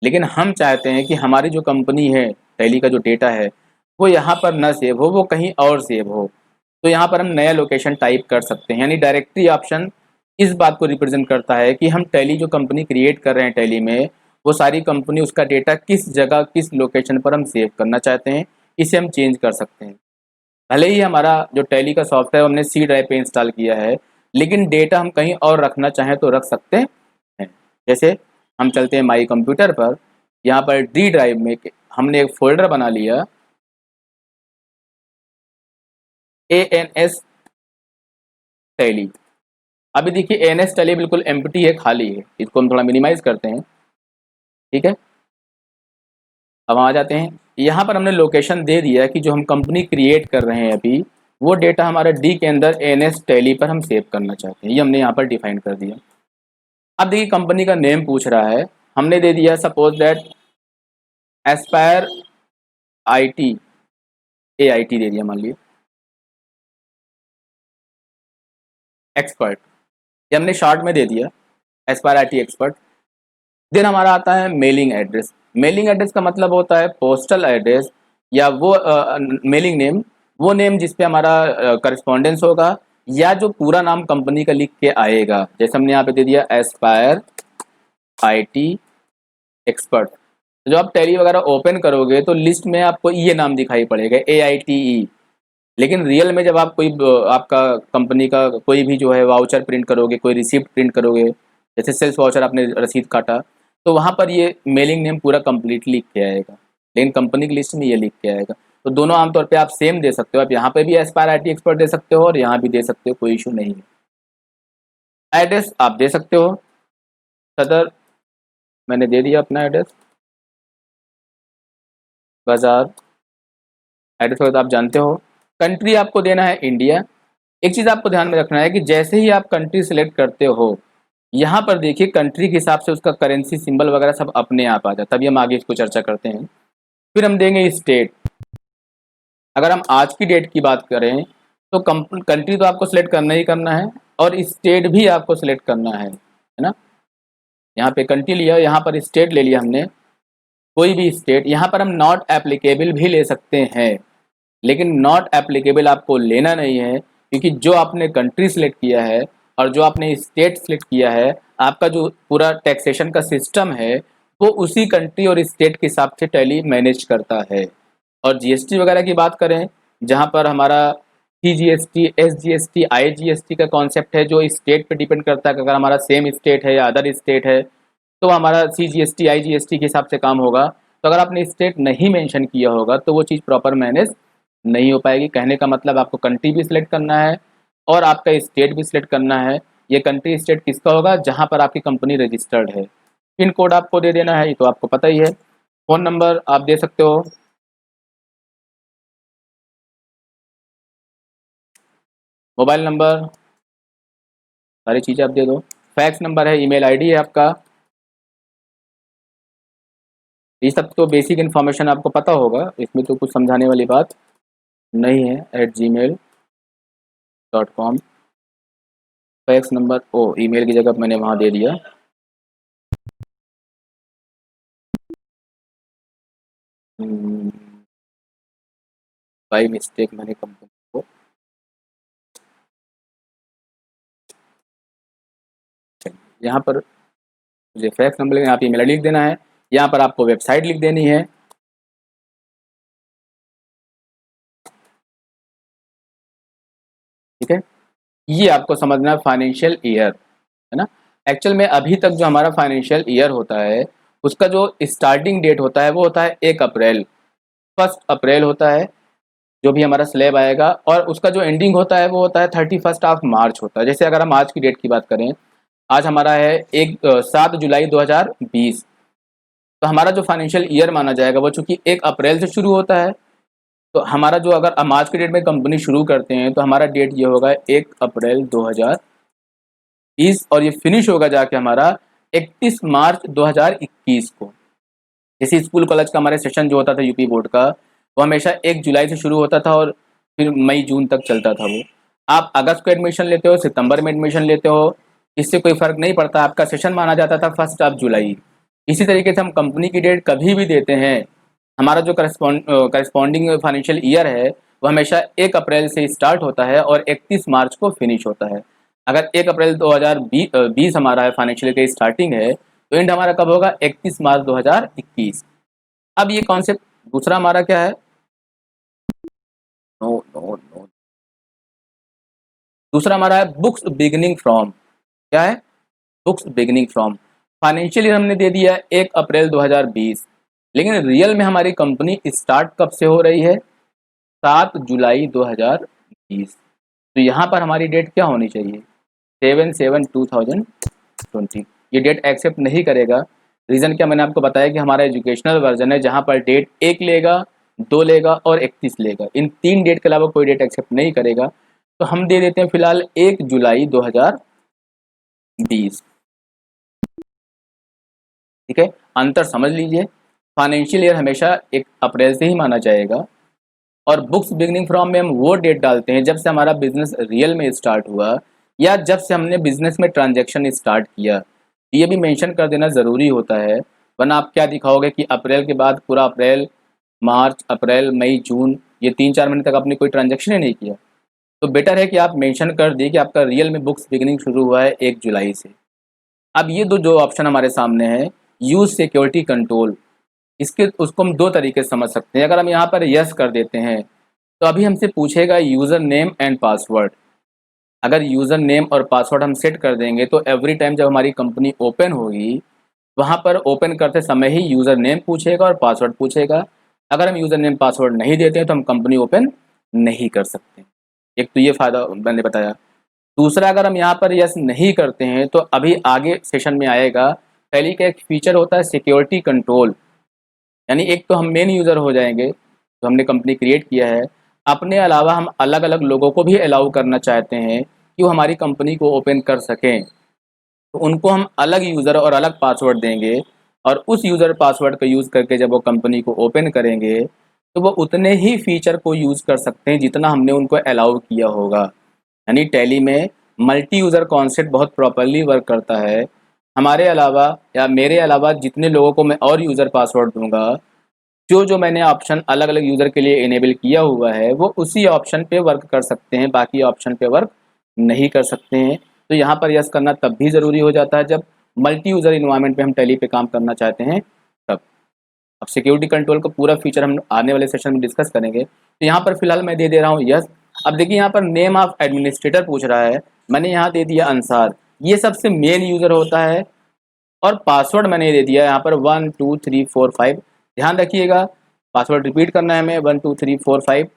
लेकिन हम चाहते हैं कि हमारी जो कंपनी है, टैली का जो डेटा है वो यहाँ पर न सेव हो, वो कहीं और सेव हो। तो यहाँ पर हम नया लोकेशन टाइप कर सकते हैं। यानी डायरेक्टरी ऑप्शन इस बात को रिप्रेजेंट करता है कि हम टैली जो कंपनी क्रिएट कर रहे हैं टैली में, वो सारी कंपनी उसका डेटा किस जगह किस लोकेशन पर हम सेव करना चाहते हैं, इसे हम चेंज कर सकते हैं। भले ही हमारा जो टैली का सॉफ्टवेयर हमने सी ड्राइव पे इंस्टॉल किया है, लेकिन डेटा हम कहीं और रखना चाहें तो रख सकते हैं। जैसे हम चलते हैं माई कंप्यूटर पर, यहाँ पर डी ड्राइव में हमने एक फोल्डर बना लिया ANS टैली। अभी देखिए ANS टैली बिल्कुल एम्प्टी है, खाली है। इसको हम थोड़ा मिनिमाइज करते हैं, ठीक है। अब आ जाते हैं, यहाँ पर हमने लोकेशन दे दिया कि जो हम कंपनी क्रिएट कर रहे हैं अभी, वो डेटा हमारा डी के अंदर ANS टैली पर हम सेव करना चाहते हैं। ये हमने यहाँ पर डिफाइन कर दिया। अब देखिए कंपनी का नेम पूछ रहा है, हमने दे दिया suppose that Aspire IT AIT दे दिया, मान लीजिए एक्सपर्ट, ये हमने शॉर्ट में दे दिया एस्पायर IT एक्सपर्ट। देन हमारा आता है मेलिंग एड्रेस। मेलिंग एड्रेस का मतलब होता है पोस्टल एड्रेस या वो मेलिंग नेम, वो नेम जिस पे हमारा करस्पॉन्डेंस होगा, या जो पूरा नाम कंपनी का लिख के आएगा। जैसे हमने यहाँ पे दे दिया एस्पायर IT एक्सपर्ट। तो जब आप टैली वगैरह ओपन करोगे तो लिस्ट में आपको ये नाम दिखाई पड़ेगा AITE। लेकिन रियल में जब आप कोई आपका कंपनी का कोई भी जो है वाउचर प्रिंट करोगे, कोई रिसिप्ट प्रिंट करोगे, जैसे सेल्स वाउचर आपने रसीद काटा, तो वहाँ पर ये मेलिंग नेम पूरा कंप्लीटली लिख के आएगा, लेकिन कंपनी की लिस्ट में ये लिख के आएगा। तो दोनों आमतौर पे आप सेम दे सकते हो, आप यहाँ पे भी एस्पायर IT एक्सपर्ट दे सकते हो और यहाँ भी दे सकते हो, कोई इशू नहीं है। एड्रेस आप दे सकते हो, सदर मैंने दे दिया अपना एड्रेस, बाजार एड्रेस वगैरह तो आप जानते हो। कंट्री आपको देना है इंडिया। एक चीज़ आपको ध्यान में रखना है कि जैसे ही आप कंट्री सेलेक्ट करते हो, यहाँ पर देखिए कंट्री के हिसाब से उसका करेंसी सिंबल वगैरह सब अपने आप आ जाता है। तभी हम आगे इसको चर्चा करते हैं। फिर हम देंगे स्टेट। अगर हम आज की डेट की बात करें तो कंट्री तो आपको सिलेक्ट करना ही करना है, और स्टेट भी आपको सिलेक्ट करना है ना। यहाँ पे कंट्री लिया, यहाँ पर स्टेट ले लिया हमने, कोई भी स्टेट। यहाँ पर हम नॉट एप्लीकेबल भी ले सकते हैं, लेकिन नॉट एप्लीकेबल आपको लेना नहीं है, क्योंकि जो आपने कंट्री सेलेक्ट किया है और जो आपने स्टेट सेलेक्ट किया है, आपका जो पूरा टैक्सेशन का सिस्टम है वो उसी कंट्री और स्टेट के हिसाब से टैली मैनेज करता है। और GST वगैरह की बात करें, जहाँ पर हमारा CGST SGST IGST का कॉन्सेप्ट है, जो स्टेट पे डिपेंड करता है कि अगर हमारा सेम स्टेट है या अदर स्टेट है तो हमारा CGST IGST के हिसाब से काम होगा। तो अगर आपने स्टेट नहीं मेंशन किया होगा तो वो चीज़ प्रॉपर मैनेज नहीं हो पाएगी। कहने का मतलब आपको कंट्री भी सिलेक्ट करना है और आपका स्टेट भी सिलेक्ट करना है। ये कंट्री स्टेट किसका होगा, जहाँ पर आपकी कंपनी रजिस्टर्ड है। पिन कोड आपको दे देना है, ये तो आपको पता ही है। फ़ोन नंबर आप दे सकते हो, मोबाइल नंबर, सारी चीज़ें आप दे दो। फैक्स नंबर है, ईमेल आईडी है आपका। ये सब तो बेसिक इन्फॉर्मेशन आपको पता होगा, इसमें तो कुछ समझाने वाली बात नहीं है। @gmail.com। फैक्स नंबर ओ ईमेल की जगह मैंने वहाँ दे दिया। बाई मिस्टेक मैंने कंपनी को, यहाँ पर मुझे फैक्स नंबर, यहाँ पे ईमेल आईडी लिख देना है, यहाँ पर आपको वेबसाइट लिख देनी है। ठीक है, ये आपको समझना है फाइनेंशियल ईयर, है ना। एक्चुअल में अभी तक जो हमारा फाइनेंशियल ईयर होता है उसका जो स्टार्टिंग डेट होता है वो होता है 1 अप्रैल, 1 अप्रैल होता है जो भी हमारा स्लैब आएगा, और उसका जो एंडिंग होता है वो होता है 31 मार्च होता है। जैसे अगर हम आज की डेट की बात करें, आज हमारा है 7 जुलाई 2020, तो हमारा जो फाइनेंशियल ईयर माना जाएगा वो चूंकि 1 अप्रैल से शुरू होता है, तो हमारा जो अगर हम आज के डेट में कंपनी शुरू करते हैं तो हमारा डेट ये होगा 1 अप्रैल 2020, और ये फिनिश होगा जाके हमारा 31 मार्च 2021 को। जैसे स्कूल कॉलेज का हमारे सेशन जो होता था यूपी बोर्ड का, वो हमेशा 1 जुलाई से शुरू होता था और फिर मई जून तक चलता था वो। आप अगस्त को एडमिशन लेते हो, सितंबर में एडमिशन लेते हो, इससे कोई फ़र्क नहीं पड़ता, आपका सेशन माना जाता था 1 जुलाई। इसी तरीके से हम कंपनी की डेट कभी भी देते हैं, हमारा जो करस्पॉन्डिंग फाइनेंशियल ईयर है वो हमेशा 1 अप्रैल से स्टार्ट होता है और 31 मार्च को फिनिश होता है। अगर 1 अप्रैल 2020 हमारा फाइनेंशियल ईयर की स्टार्टिंग है, तो एंड हमारा कब होगा, 31 मार्च 2021। अब ये कॉन्सेप्ट दूसरा हमारा क्या है, नो नो नो। दूसरा हमारा है बुक्स बिगिनिंग फ्रॉम। क्या है? Books beginning from. Financial year हमने दे दिया 1 अप्रैल 2020, लेकिन रियल में हमारी कंपनी स्टार्ट कब से हो रही है? 7 जुलाई 2020। तो यहाँ पर हमारी डेट क्या होनी चाहिए? 7/7/2020। ये डेट एक्सेप्ट नहीं करेगा। रीज़न क्या, मैंने आपको बताया कि हमारा एजुकेशनल वर्जन है जहाँ पर डेट 1 लेगा, 2 लेगा और 31 लेगा। इन 3 डेट के अलावा कोई डेट एक्सेप्ट नहीं करेगा। तो हम दे देते हैं फिलहाल 1 जुलाई 2020। ठीक है, अंतर समझ लीजिए। फाइनेंशियल ईयर हमेशा 1 अप्रैल से ही माना जाएगा, और बुक्स बिगिनिंग फ्रॉम में हम वो डेट डालते हैं जब से हमारा बिजनेस रियल में स्टार्ट हुआ या जब से हमने बिजनेस में ट्रांजैक्शन स्टार्ट किया। ये भी मेंशन कर देना ज़रूरी होता है, वरना आप क्या दिखाओगे कि अप्रैल के बाद पूरा अप्रैल, मार्च, अप्रैल, मई, जून, ये 3-4 महीने तक आपने कोई ट्रांजैक्शन ही नहीं किया। तो बेटर है कि आप मेंशन कर दिए कि आपका रियल में बुक्स बिगिनिंग शुरू हुआ है 1 जुलाई से। अब ये जो ऑप्शन हमारे सामने है, यूज़ सिक्योरिटी कंट्रोल, इसके उसको हम 2 तरीके से समझ सकते हैं। अगर हम यहाँ पर यस कर देते हैं तो अभी हमसे पूछेगा यूज़र नेम एंड पासवर्ड। अगर यूज़र नेम और पासवर्ड हम सेट कर देंगे तो एवरी टाइम जब हमारी कंपनी ओपन होगी, वहाँ पर ओपन करते समय ही यूज़र नेम पूछेगा और पासवर्ड पूछेगा। अगर हम यूज़र नेम पासवर्ड नहीं देते हैं तो हम कंपनी ओपन नहीं कर सकते। एक तो ये फ़ायदा मैंने बताया। दूसरा, अगर हम यहाँ पर यस नहीं करते हैं तो अभी आगे सेशन में आएगा, टैली का एक फीचर होता है सिक्योरिटी कंट्रोल। यानी एक तो हम मेन यूज़र हो जाएंगे जो हमने कंपनी क्रिएट किया है, अपने अलावा हम अलग अलग लोगों को भी अलाउ करना चाहते हैं कि वो हमारी कंपनी को ओपन कर सकें। तो उनको हम अलग यूज़र और अलग पासवर्ड देंगे, और उस यूज़र पासवर्ड का यूज़ करके जब वो कंपनी को ओपन करेंगे तो वो उतने ही फीचर को यूज़ कर सकते हैं जितना हमने उनको अलाउ किया होगा। यानी टैली में मल्टी यूज़र कॉन्सेप्ट बहुत प्रॉपरली वर्क करता है। हमारे अलावा या मेरे अलावा जितने लोगों को मैं और यूज़र पासवर्ड दूंगा, जो मैंने ऑप्शन अलग अलग यूज़र के लिए इनेबल किया हुआ है वो उसी ऑप्शन पे वर्क कर सकते हैं, बाकी ऑप्शन पे वर्क नहीं कर सकते हैं। तो यहाँ पर यस करना तब भी ज़रूरी हो जाता है जब मल्टी यूज़र इन्वायरमेंट पे हम टैली पे काम करना चाहते हैं तब। अब सिक्योरिटी कंट्रोल का पूरा फीचर हम आने वाले सेशन में डिस्कस करेंगे। तो यहाँ पर फिलहाल मैं दे दे रहा हूँ यस। अब देखिए यहाँ पर नेम ऑफ एडमिनिस्ट्रेटर पूछ रहा है, मैंने यहाँ दे दिया अंसार, ये सबसे मेन यूज़र होता है। और पासवर्ड मैंने दे दिया यहाँ पर 1 2 3 4 5। ध्यान रखिएगा, पासवर्ड रिपीट करना है हमें 1 2 3 4 5।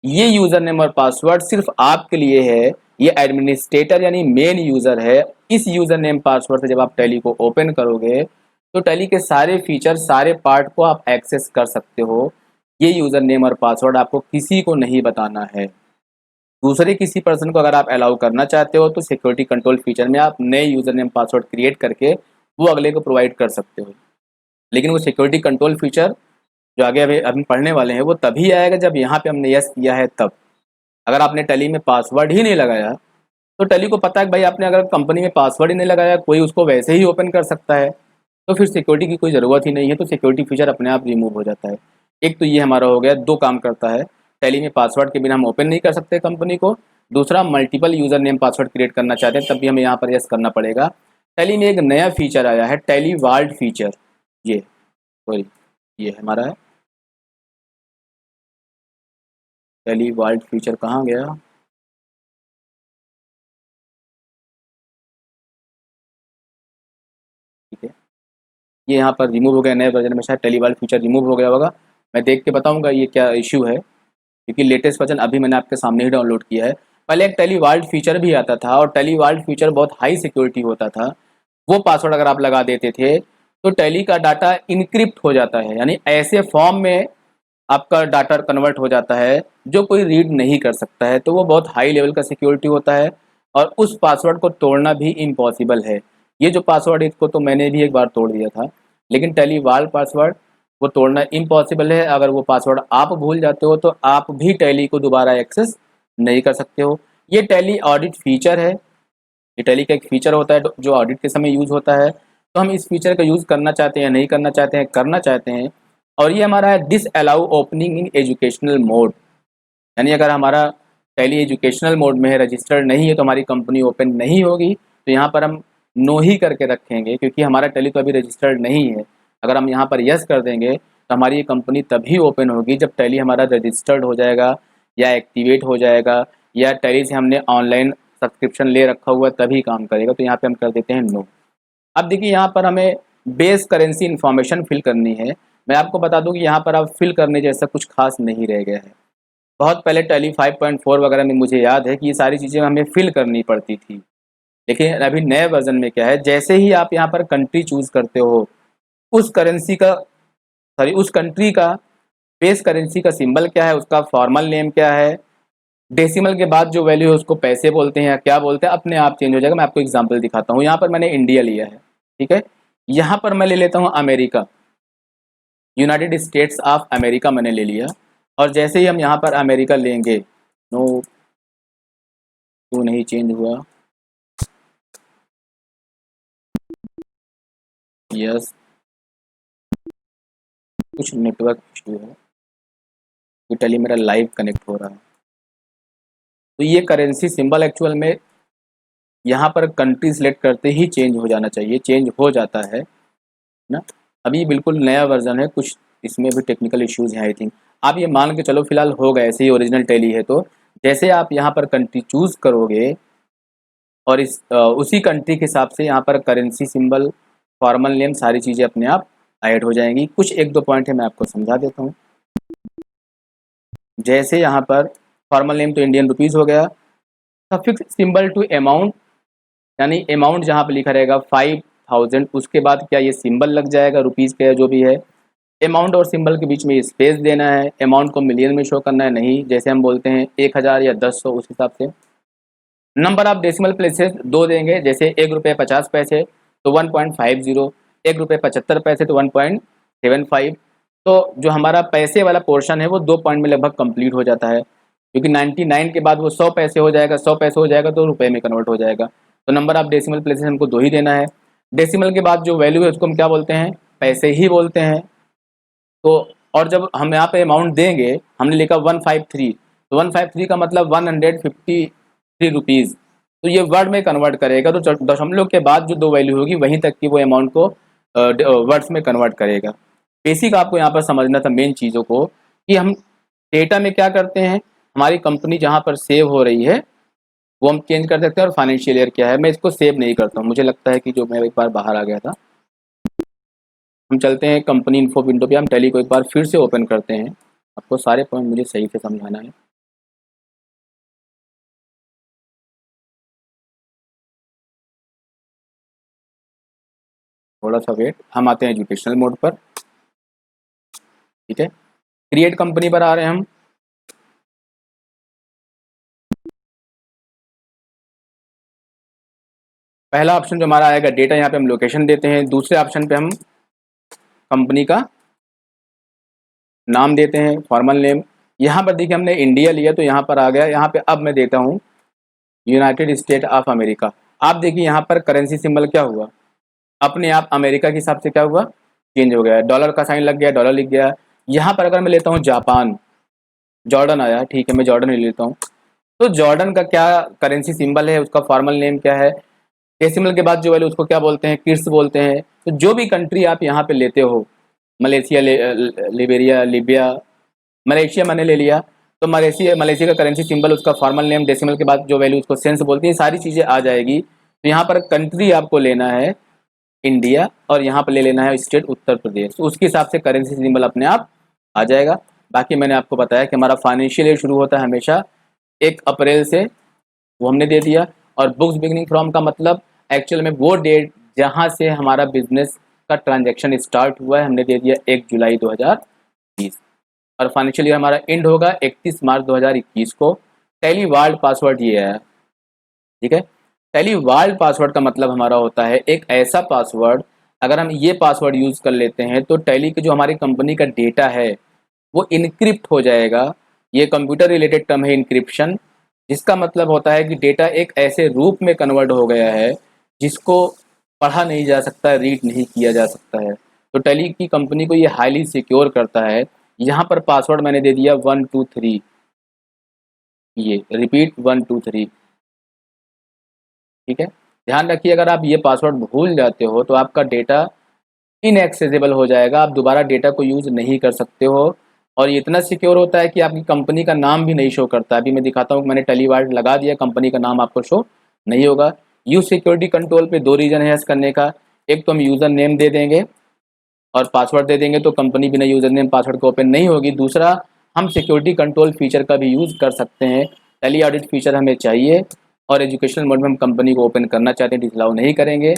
ये यूज़र नेम और पासवर्ड सिर्फ आपके लिए है। ये एडमिनिस्ट्रेटर यानी मेन यूज़र है। इस यूज़र नेम पासवर्ड से जब आप टैली को ओपन करोगे तो टैली के सारे फीचर, सारे पार्ट को आप एक्सेस कर सकते हो। ये यूज़र नेम और पासवर्ड आपको किसी को नहीं बताना है। दूसरे किसी पर्सन को अगर आप अलाउ करना चाहते हो तो सिक्योरिटी कंट्रोल फीचर में आप नए यूज़र नेम पासवर्ड क्रिएट करके वो अगले को प्रोवाइड कर सकते हो। लेकिन वो सिक्योरिटी कंट्रोल फीचर जो आगे अभी हम पढ़ने वाले हैं वो तभी आएगा जब यहाँ पे हमने यस किया है तब। अगर आपने टैली में पासवर्ड ही नहीं लगाया तो टैली को पता है कि भाई आपने अगर कंपनी में पासवर्ड ही नहीं लगाया, कोई उसको वैसे ही ओपन कर सकता है, तो फिर सिक्योरिटी की कोई ज़रूरत ही नहीं है। तो सिक्योरिटी फीचर अपने आप रिमूव हो जाता है। एक तो ये हमारा हो गया, 2 काम करता है। टैली में पासवर्ड के बिना हम ओपन नहीं कर सकते कंपनी को। दूसरा, multiple user name password create करना चाहते हैं तब भी हमें यहाँ पर यस करना पड़ेगा। टैली में एक नया फीचर आया है, टैली वाल्ट फीचर। ये सॉरी, ये हमारा है टैली वाल्ट फीचर। कहाँ गया? ठीक है, ये यहाँ पर रिमूव हो गया। नए वर्जन में शायद टैली वाल्ट फीचर रिमूव हो गया होगा। मैं देख के बताऊँगा ये क्या इशू है, क्योंकि लेटेस्ट वर्जन अभी मैंने आपके सामने ही डाउनलोड किया है। पहले एक टैली वाल्ट फीचर भी आता था और टैली वाल्ट फीचर बहुत हाई सिक्योरिटी होता था। वो पासवर्ड अगर आप लगा देते थे तो टैली का डाटा इनक्रिप्ट हो जाता है, यानी ऐसे फॉर्म में आपका डाटा कन्वर्ट हो जाता है जो कोई रीड नहीं कर सकता है। तो वो बहुत हाई लेवल का सिक्योरिटी होता है और उस पासवर्ड को तोड़ना भी इम्पॉसिबल है। ये जो पासवर्ड है इसको तो मैंने भी एक बार तोड़ दिया था, लेकिन टैली वाल पासवर्ड वो तोड़ना इम्पॉसिबल है। अगर वो पासवर्ड आप भूल जाते हो तो आप भी टैली को दोबारा एक्सेस नहीं कर सकते हो। ये टैली ऑडिट फीचर है। ये टैली का एक फीचर होता है जो ऑडिट के समय यूज़ होता है। तो हम इस फीचर का यूज़ करना चाहते हैं, नहीं करना चाहते हैं, करना चाहते हैं। और ये हमारा है disallow opening in educational mode. यानी अगर हमारा टैली एजुकेशनल मोड में है, रजिस्टर्ड नहीं है, तो हमारी कंपनी ओपन नहीं होगी। तो यहाँ पर हम नो ही करके रखेंगे क्योंकि हमारा टैली तो अभी रजिस्टर्ड नहीं है। अगर हम यहाँ पर यस कर देंगे तो हमारी ये कंपनी तभी ओपन होगी जब टैली हमारा रजिस्टर्ड हो जाएगा, या एक्टिवेट हो जाएगा, या टैली से हमने ऑनलाइन सब्सक्रिप्शन ले रखा हुआ तभी काम करेगा, तो यहाँ पे हम कर देते हैं नो। अब देखिए यहाँ पर हमें बेस करेंसी इन्फॉर्मेशन फिल करनी है। मैं आपको बता दूं कि यहाँ पर अब फिल करने जैसा कुछ खास नहीं रह गया है। बहुत पहले टैली 5.4 वगैरह में मुझे याद है कि ये सारी चीज़ें हमें फिल करनी पड़ती थी, लेकिन अभी नए वर्जन में क्या है, जैसे ही आप यहाँ पर कंट्री चूज करते हो, उस करेंसी का उस कंट्री का बेस करेंसी का सिंबल क्या है, उसका फॉर्मल नेम क्या है, डेसिमल के बाद जो वैल्यू है उसको पैसे बोलते हैं या क्या बोलते हैं, अपने आप चेंज हो जाएगा। मैं आपको एग्जांपल दिखाता हूँ। यहाँ पर मैंने इंडिया लिया है, ठीक है। यहाँ पर मैं ले लेता हूँ America, United states of America मैंने ले लिया। और जैसे ही हम यहाँ पर अमेरिका लेंगे, नो क्यों नहीं चेंज हुआ, यस कुछ नेटवर्क इशू है, टोटली मेरा लाइव कनेक्ट हो रहा है। तो ये करेंसी सिंबल एक्चुअल में यहाँ पर कंट्री सिलेक्ट करते ही चेंज हो जाना चाहिए, चेंज हो जाता है ना। अभी बिल्कुल नया वर्जन है, कुछ इसमें भी टेक्निकल इश्यूज हैं आई थिंक। आप ये मान के चलो फिलहाल होगा ऐसे ही, ओरिजिनल टैली है। तो जैसे आप यहाँ पर कंट्री चूज करोगे और उसी कंट्री के हिसाब से यहाँ पर करेंसी सिंबल, फॉर्मल नेम, सारी चीज़ें अपने आप ऐड हो जाएंगी। कुछ एक दो पॉइंट है, मैं आपको समझा देता हूँ। जैसे यहाँ पर फॉर्मल नेम तो इंडियन रुपीज़ हो गया, सफिक्स सिंबल टू अमाउंट, यानी अमाउंट जहाँ पर लिखा रहेगा 5000, उसके बाद क्या ये सिंबल लग जाएगा रुपीज़ का जो भी है। अमाउंट और सिंबल के बीच में स्पेस देना है, अमाउंट को मिलियन में शो करना है, नहीं जैसे हम बोलते हैं 1000 या 1000 उस हिसाब से। नंबर ऑफ डेसिमल प्लेसेस दो देंगे, जैसे 1 रुपये 50 पैसे तो 1.50, 1 रुपये 75 पैसे तो 1.75। तो जो हमारा पैसे वाला पोर्शन है वो 2 पॉइंट में लगभग कंप्लीट हो जाता है, क्योंकि 99 के बाद वो 100 पैसे हो जाएगा, 100 पैसे हो जाएगा तो रुपए में कन्वर्ट हो जाएगा। तो नंबर ऑफ डेसिमल प्लेसेस हमको 2 ही देना है। डेसिमल के बाद जो वैल्यू है उसको हम क्या बोलते हैं, पैसे ही बोलते हैं। तो और जब हम यहाँ पे अमाउंट देंगे, हमने लिखा 153, तो 153 का मतलब 153 रुपीज़, तो ये वर्ड में कन्वर्ट करेगा। तो दशमलव के बाद जो दो वैल्यू होगी वहीं तक की वो अमाउंट को वर्ड्स में कन्वर्ट करेगा। बेसिक आपको यहाँ पर समझना था मेन चीज़ों को, कि हम डेटा में क्या करते हैं, हमारी कंपनी जहाँ पर सेव हो रही है वो हम चेंज कर सकते हैं, और फाइनेंशियल ईयर क्या है मैं इसको सेव नहीं करता हूँ। मुझे लगता है कि जो मैं एक बार बाहर आ गया था, हम चलते हैं कंपनी इन्फो विंडो पे, हम टैली को एक बार फिर से ओपन करते हैं। आपको सारे पॉइंट मुझे सही से समझाना है। थोड़ा सा वेट, हम आते हैं एजुकेशनल मोड पर, ठीक है। क्रिएट कंपनी पर आ रहे हैं हम। पहला ऑप्शन जो हमारा आएगा डेटा, यहाँ पे हम लोकेशन देते हैं। दूसरे ऑप्शन पे हम कंपनी का नाम देते हैं, फॉर्मल नेम। यहाँ पर देखिए हमने इंडिया लिया तो यहाँ पर आ गया। यहाँ पे अब मैं देता हूँ यूनाइटेड स्टेट ऑफ अमेरिका। आप देखिए यहाँ पर करेंसी सिंबल क्या हुआ, अपने आप अमेरिका के हिसाब से क्या हुआ, चेंज हो गया है। डॉलर का साइन लग गया, डॉलर लिख गया। यहाँ पर अगर मैं लेता हूँ जापान, जॉर्डन आया, ठीक है मैं जॉर्डन ले लेता हूँ। तो जॉर्डन का क्या करेंसी सिंबल है, उसका फॉर्मल नेम क्या है, डेसिमल के बाद जो वैल्यू उसको क्या बोलते हैं, किर्स बोलते हैं। तो जो भी कंट्री आप यहाँ पे लेते हो, मलेशिया, लिबेरिया, लीबिया, मलेशिया मैंने ले लिया, तो मलेशिया का करेंसी सिंबल, उसका फॉर्मल नेम, डेसिमल के बाद जो वैल्यू उसको सेंस बोलती है, सारी चीज़ें आ जाएगी। तो यहाँ पर कंट्री आपको लेना है इंडिया, और यहाँ पर ले लेना है स्टेट उत्तर प्रदेश, तो उसके हिसाब से करेंसी सिंबल अपने आप आ जाएगा। बाकी मैंने आपको बताया कि हमारा फाइनेंशियल ईयर शुरू होता है हमेशा 1 अप्रैल से, वो हमने दे दिया। और बुक्स बिगिनिंग फ्रॉम का मतलब एक्चुअल में वो डेट जहाँ से हमारा बिजनेस का ट्रांजैक्शन स्टार्ट हुआ है, हमने दे दिया 1 जुलाई 2020। और फाइनेंशियल ईयर हमारा एंड होगा 31 मार्च 2021 को। टैली वर्ल्ड पासवर्ड ये है, ठीक है। टैली वर्ल्ड पासवर्ड का मतलब हमारा होता है एक ऐसा पासवर्ड, अगर हम ये पासवर्ड यूज़ कर लेते हैं तो टैली के जो हमारी कंपनी का डेटा है वो इनक्रिप्ट हो जाएगा। ये कंप्यूटर रिलेटेड टर्म है इनक्रिप्शन, जिसका मतलब होता है कि डेटा एक ऐसे रूप में कन्वर्ट हो गया है जिसको पढ़ा नहीं जा सकता, रीड नहीं किया जा सकता है। तो टैली की कंपनी को ये हाईली सिक्योर करता है। यहाँ पर पासवर्ड मैंने दे दिया 123, ये रिपीट 123, ठीक है। ध्यान रखिए अगर आप ये पासवर्ड भूल जाते हो तो आपका डेटा इनएक्सेसिबल हो जाएगा, आप दोबारा डेटा को यूज़ नहीं कर सकते हो। और ये इतना सिक्योर होता है कि आपकी कंपनी का नाम भी नहीं शो करता। अभी मैं दिखाता हूँ, मैंने टेलीवाल्ट लगा दिया, कंपनी का नाम आपको शो नहीं होगा। यूज सिक्योरिटी कंट्रोल पे 2 रीज़न है ऐसा करने का। एक तो हम यूज़र नेम दे देंगे और पासवर्ड दे देंगे, तो कंपनी बिना यूज़र नेम पासवर्ड के ओपन नहीं होगी। दूसरा, हम सिक्योरिटी कंट्रोल फीचर का भी यूज़ कर सकते हैं। टेली ऑडिट फीचर हमें चाहिए और एजुकेशनल मोड में हम कंपनी को ओपन करना चाहते हैं, डिसअलाउ नहीं करेंगे।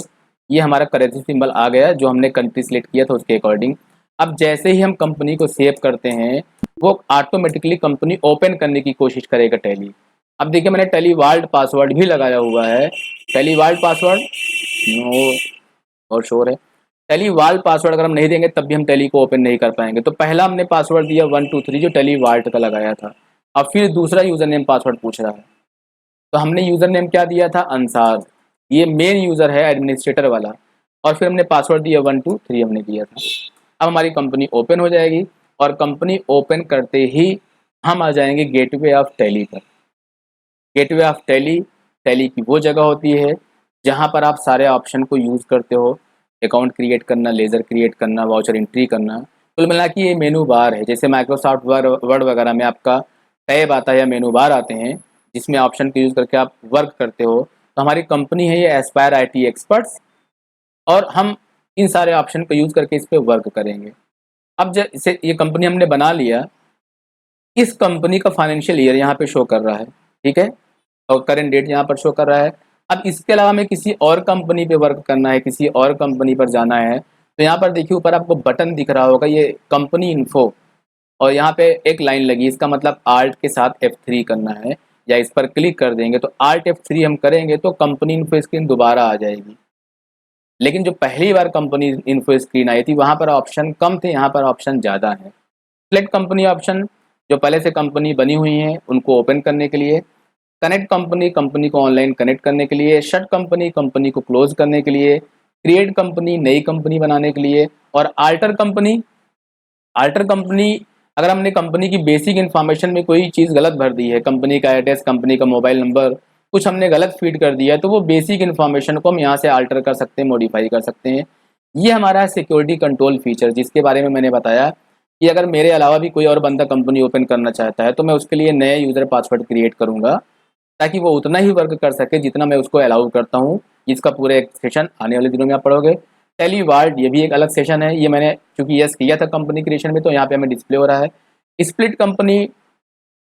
ये हमारा करेंसी सिंबल आ गया जो हमने कंट्री सिलेक्ट किया था उसके अकॉर्डिंग। अब जैसे ही हम कंपनी को सेव करते हैं, वो ऑटोमेटिकली कंपनी ओपन करने की कोशिश करेगा टैली। अब देखिए, मैंने टेली वाल्ट पासवर्ड भी लगाया हुआ है। टेली वाल्ट पासवर्ड नो और शोर है। टेली वाल्ट पासवर्ड अगर हम नहीं देंगे तब भी हम टेली को ओपन नहीं कर पाएंगे। तो पहला हमने पासवर्ड दिया 123 जो टेली वाल्ट का लगाया था। अब फिर दूसरा यूजर नेम पासवर्ड पूछ रहा है, तो हमने यूजर नेम क्या दिया था, अंसार। ये मेन यूजर है एडमिनिस्ट्रेटर वाला। और फिर हमने पासवर्ड दिया 123 हमने दिया था। अब हमारी कंपनी ओपन हो जाएगी और कंपनी ओपन करते ही हम आ जाएंगे गेटवे ऑफ टैली पर। गेटवे ऑफ टैली, टैली की वो जगह होती है जहाँ पर आप सारे ऑप्शन को यूज़ करते हो। अकाउंट क्रिएट करना, लेज़र क्रिएट करना, वाउचर एंट्री करना। कुल मिला के ये मेनू बार है। जैसे माइक्रोसॉफ्ट वर्ड वगैरह में आपका टैब आता है या मेनू बार आते हैं जिसमें ऑप्शन को यूज़ करके आप वर्क करते हो। तो हमारी कंपनी है ये एस्पायर IT एक्सपर्ट्स, और हम इन सारे ऑप्शन को यूज़ करके इस पर वर्क करेंगे। अब जैसे ये कंपनी हमने बना लिया, इस कंपनी का फाइनेंशियल ईयर यहाँ पे शो कर रहा है, ठीक है, और करेंट डेट यहाँ पर शो कर रहा है। अब इसके अलावा हमें किसी और कंपनी पे वर्क करना है, किसी और कंपनी पर जाना है, तो यहाँ पर देखिए ऊपर आपको बटन दिख रहा होगा, ये कंपनी इन्फो, और यहाँ पे एक लाइन लगी, इसका मतलब आल्ट के साथ F3 करना है, या इस पर क्लिक कर देंगे तो आल्ट F3 हम करेंगे तो कंपनी इन्फो स्क्रीन दोबारा आ जाएगी। लेकिन जो पहली बार कंपनी इन्फो स्क्रीन आई थी वहाँ पर ऑप्शन कम थे, यहाँ पर ऑप्शन ज़्यादा है। सिलेक्ट कंपनी ऑप्शन, जो पहले से कंपनी बनी हुई है उनको ओपन करने के लिए। कनेक्ट कंपनी, कंपनी को ऑनलाइन कनेक्ट करने के लिए। शट कंपनी, कंपनी को क्लोज करने के लिए। क्रिएट कंपनी, नई कंपनी बनाने के लिए। और आल्टर कंपनी, आल्टर कंपनी अगर हमने कंपनी की बेसिक इन्फॉर्मेशन में कोई चीज़ गलत भर दी है, कंपनी का एड्रेस, कंपनी का मोबाइल नंबर, कुछ हमने गलत फीड कर दिया है, तो वो बेसिक इन्फॉर्मेशन को हम यहाँ से आल्टर कर सकते हैं, मॉडिफाई कर सकते हैं। ये हमारा सिक्योरिटी कंट्रोल फीचर, जिसके बारे में मैंने बताया कि अगर मेरे अलावा भी कोई और बंदा कंपनी ओपन करना चाहता है तो मैं उसके लिए नए यूज़र पासवर्ड क्रिएट करूँगा, ताकि वो उतना ही वर्क कर सके जितना मैं उसको अलाउ करता हूँ। इसका पूरा एक सेशन आने वाले दिनों में आप पढ़ोगे। टेली वाल्ट, ये भी एक अलग सेशन है। ये मैंने चूंकि यस किया था कंपनी क्रिएशन में, तो यहाँ पे हमें डिस्प्ले हो रहा है। स्प्लिट कंपनी,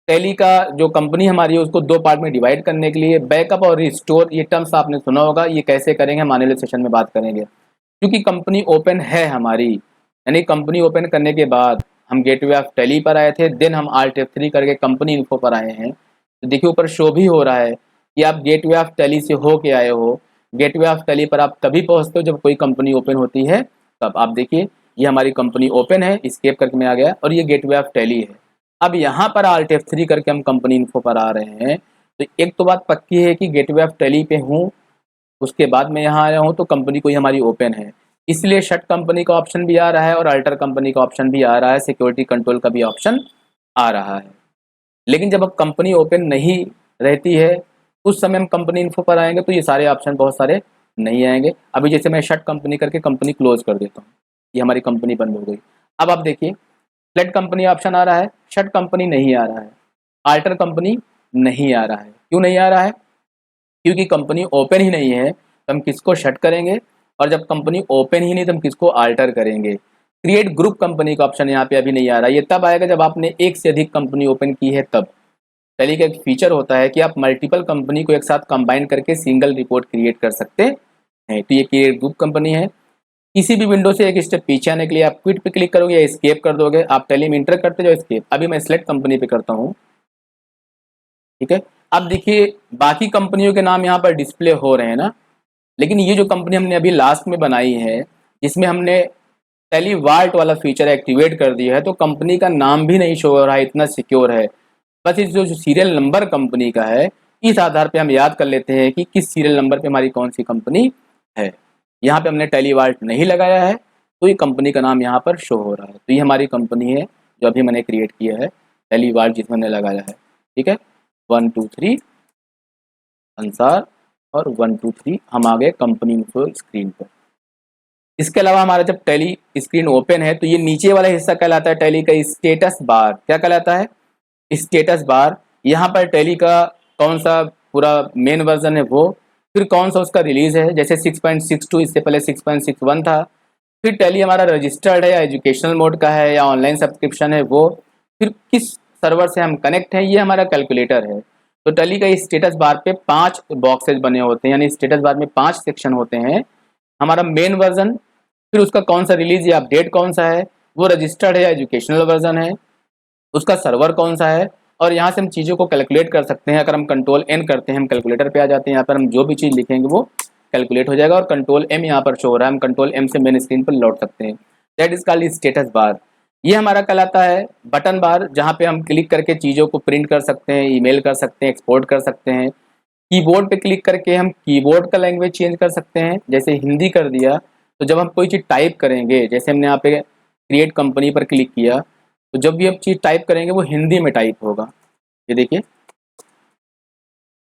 टेली का जो कंपनी हमारी है उसको 2 पार्ट में डिवाइड करने के लिए। बैकअप और रिस्टोर, ये टर्म्स आपने सुना होगा, ये कैसे करेंगे हम आने वाले सेशन में बात करेंगे। क्योंकि कंपनी ओपन है हमारी, यानी कंपनी ओपन करने के बाद हम गेटवे ऑफ टेली पर आए थे, देन हम आल्ट F3 करके कंपनी इन्फो पर आए हैं। तो देखिए ऊपर शो भी हो रहा है कि आप गेटवे ऑफ टेली से हो के आए हो। गेटवे ऑफ टेली पर आप तभी पहुंचते हो जब कोई कंपनी ओपन होती है, तब। आप देखिए ये हमारी कंपनी ओपन है, स्केप करके मैं आ गया, और ये गेटवे ऑफ टेली है। अब यहाँ पर आल्ट F3 करके हम कंपनी इन्फो पर आ रहे हैं। तो एक तो बात पक्की है कि गेटवे ऑफ टेली पे हूँ, उसके बाद मैं यहाँ आया हूँ तो कंपनी कोई हमारी ओपन है, इसलिए शट कंपनी का ऑप्शन भी आ रहा है और अल्टर कंपनी का ऑप्शन भी आ रहा है, सिक्योरिटी कंट्रोल का भी ऑप्शन आ रहा है। लेकिन जब अब कंपनी ओपन नहीं रहती है, उस समय हम कंपनी इन्फो पर आएंगे तो ये सारे ऑप्शन बहुत सारे नहीं आएंगे। अभी जैसे मैं शट कंपनी करके कंपनी क्लोज कर देता हूँ, ये हमारी कंपनी बंद हो गई। अब आप देखिए फ्लैट कंपनी ऑप्शन आ रहा है, शट कंपनी नहीं आ रहा है, अल्टर कंपनी नहीं आ रहा है। क्यों नहीं आ रहा है? क्योंकि कंपनी ओपन ही नहीं है, तो हम किसको शट करेंगे, और जब कंपनी ओपन ही नहीं तो हम किसको आल्टर करेंगे। क्रिएट ग्रुप कंपनी का ऑप्शन यहाँ पे अभी नहीं आ रहा, ये तब आएगा जब आपने एक से अधिक कंपनी ओपन की है तब। टैली का एक फीचर होता है कि आप मल्टीपल कंपनी को एक साथ कंबाइन करके सिंगल रिपोर्ट क्रिएट कर सकते हैं। तो ये क्रिएट ग्रुप कंपनी है। किसी भी विंडो से एक स्टेप पीछे आने के लिए आप क्विट पे क्लिक करोगे या एस्केप कर दोगे। आप टैली में इंटर करते जाओ, एस्केप। अभी मैं सिलेक्ट कंपनी पे करता हूँ, ठीक है। अब देखिए बाकी कंपनियों के नाम यहाँ पर डिस्प्ले हो रहे हैं ना, लेकिन ये जो कंपनी हमने अभी लास्ट में बनाई है, जिसमें हमने टेली वाल्ट वाला फीचर एक्टिवेट कर दिया है, तो कंपनी का नाम भी नहीं शो हो रहा है, इतना सिक्योर है। बस इस जो सीरियल नंबर कंपनी का है, इस आधार पे हम याद कर लेते हैं कि किस सीरियल नंबर पे हमारी कौन सी कंपनी है। यहाँ पे हमने टेली वाल्ट नहीं लगाया है, तो ये कंपनी का नाम यहाँ पर शो हो रहा है। तो ये हमारी कंपनी है जो अभी मैंने क्रिएट किया है, टेली वाल्ट जिसमें हमने लगाया है, ठीक है। 123 अंसार और 123 हम आ गए कंपनी इन्फो स्क्रीन पर। इसके अलावा हमारा जब टैली स्क्रीन ओपन है तो ये नीचे वाला हिस्सा कहलाता है टैली का स्टेटस बार। क्या कहलाता है? Status bar. यहाँ पर टैली का कौन सा पूरा मेन वर्जन है वो, फिर कौन सा उसका रिलीज है, जैसे 6.62, इससे पहले 6.61 था। फिर टैली हमारा रजिस्टर्ड है या एजुकेशनल मोड का है या ऑनलाइन सब्सक्रिप्शन है वो, फिर किस सर्वर से हम कनेक्ट हैं, ये हमारा कैलकुलेटर है। तो टैली का स्टेटस बार पे 5 बॉक्सेज बने होते हैं, यानी स्टेटस बार में 5 सेक्शन होते हैं। हमारा मेन वर्जन, फिर उसका कौन सा रिलीज या अपडेट कौन सा है, वो रजिस्टर्ड है या एजुकेशनल वर्जन है, उसका सर्वर कौन सा है, और यहाँ से हम चीज़ों को कैलकुलेट कर सकते हैं। अगर हम कंट्रोल एन करते हैं हम कैलकुलेटर पे आ जाते हैं, यहाँ पर हम जो भी चीज़ लिखेंगे वो कैलकुलेट हो जाएगा, और कंट्रोल एम यहाँ पर शो हो रहा है, हम कंट्रोल एम से मेन स्क्रीन पर लौट सकते हैं। That is called status bar. ये हमारा कहलाता है बटन बार, जहाँ पे हम क्लिक करके चीज़ों को प्रिंट कर सकते हैं, ईमेल कर सकते हैं, एक्सपोर्ट कर सकते हैं। कीबोर्ड पे क्लिक करके हम कीबोर्ड का लैंग्वेज चेंज कर सकते हैं, जैसे हिंदी कर दिया तो जब हम कोई चीज़ टाइप करेंगे, जैसे हमने यहाँ पे क्रिएट कंपनी पर क्लिक किया तो जब भी हम चीज़ टाइप करेंगे वो हिंदी में टाइप होगा। ये देखिए,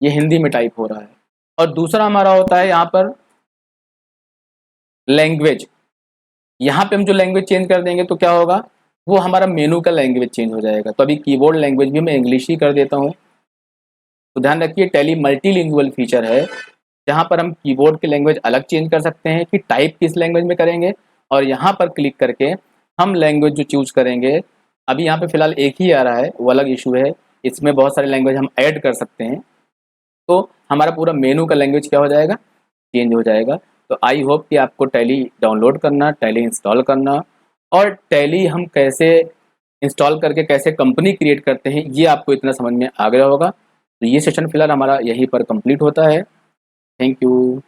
ये हिंदी में टाइप हो रहा है। और दूसरा हमारा होता है यहाँ पर लैंग्वेज। यहाँ पे हम जो लैंग्वेज चेंज कर देंगे तो क्या होगा, वो हमारा मेनू का लैंग्वेज चेंज हो जाएगा। तो अभी कीबोर्ड लैंग्वेज भी मैं इंग्लिश ही कर देता हूँ। तो ध्यान रखिए टैली मल्टीलिंगुअल फीचर है, जहाँ पर हम कीबोर्ड की लैंग्वेज अलग चेंज कर सकते हैं कि टाइप किस लैंग्वेज में करेंगे, और यहाँ पर क्लिक करके हम लैंग्वेज जो चूज करेंगे, अभी यहाँ पे फिलहाल एक ही आ रहा है, वो अलग इशू है, इसमें बहुत सारे लैंग्वेज हम ऐड कर सकते हैं। तो हमारा पूरा मेनू का लैंग्वेज क्या हो जाएगा, चेंज हो जाएगा। तो आई होप कि आपको टैली डाउनलोड करना, टैली इंस्टॉल करना, और टैली हम कैसे इंस्टॉल करके कैसे कंपनी क्रिएट करते हैं ये आपको इतना समझ में आ गया होगा। तो ये सेशन फिलहाल हमारा यहीं पर कंप्लीट होता है। Thank you.